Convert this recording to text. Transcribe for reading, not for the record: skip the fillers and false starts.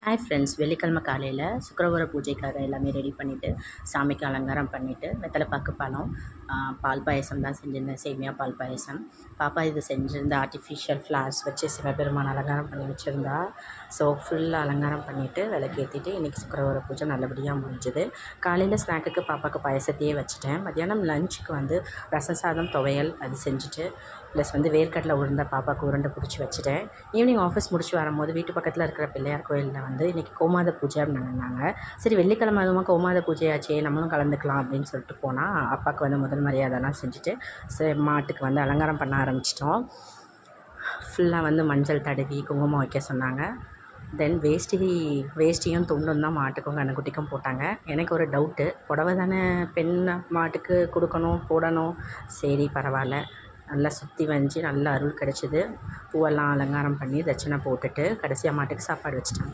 Hi friends, வெள்ளிக்கிழமை காலையில் சுக்கிரவார பூஜைக்காக எல்லாமே ரெடி பண்ணிவிட்டு சாமிக்கு அலங்காரம் பண்ணிவிட்டு வெத்தலை பாக்கு பழம் பால் பாயசம் தான் செஞ்சுருந்தேன். சேமியா பால் பாயசம். பாப்பா இது செஞ்சுருந்த ஆர்டிஃபிஷியல் ஃப்ளார்ஸ் வச்சு சிவபெருமான் அலங்காரம் பண்ணி வச்சுருந்தா. ஸோ ஃபுல்லாக அலங்காரம் பண்ணிவிட்டு விளக்கேற்றிட்டு இன்றைக்கி சுக்கிரவார பூஜை நல்லபடியாக முடிஞ்சுது. காலையில் ஸ்நாக்குக்கு பாப்பாவுக்கு பாயசத்தையே வச்சுட்டேன். மத்தியானம் லஞ்சுக்கு வந்து ரசம் சாதம் துவையல் அது செஞ்சுட்டு ப்ளஸ் வந்து வேர்க்கடலை உருண்டை பாப்பாவுக்கு உருண்டை பிடிச்சி வச்சுட்டேன். ஈவினிங் ஆஃபீஸ் முடிச்சு வரும்போது வீட்டு பக்கத்தில் இருக்கிற பிள்ளையார் கோயிலில் வந்து இன்றைக்கி கோமாத பூஜை அப்படின்னு நினைந்தாங்க. சரி, வெள்ளிக்கிழமை அதுவும் கோமாத பூஜையாச்சே, நம்மளும் கலந்துக்கலாம் அப்படின்னு சொல்லிட்டு போனால் அப்பாவுக்கு வந்து முதல் மரியாதைலாம் செஞ்சுட்டு மாட்டுக்கு வந்து அலங்காரம் பண்ண ஆரம்பிச்சிட்டோம். ஃபுல்லாக வந்து மஞ்சள் தடவி குங்குமம் வைக்க சொன்னாங்க. தென் வேஷ்டியும் துண்டும் தான் மாட்டுக்கும் கண்ணுக்குட்டிக்கும் போட்டாங்க. எனக்கு ஒரு டவுட்டு, புடவை தானே பெண் மாட்டுக்கு கொடுக்கணும் போடணும். சரி பரவாயில்ல, நல்லா சுற்றி வஞ்சி நல்லா அருள் கிடச்சிது. பூவெல்லாம் அலங்காரம் பண்ணி தட்சணை போட்டுட்டு கடைசியாக மாட்டுக்கு சாப்பாடு வச்சுட்டாங்க.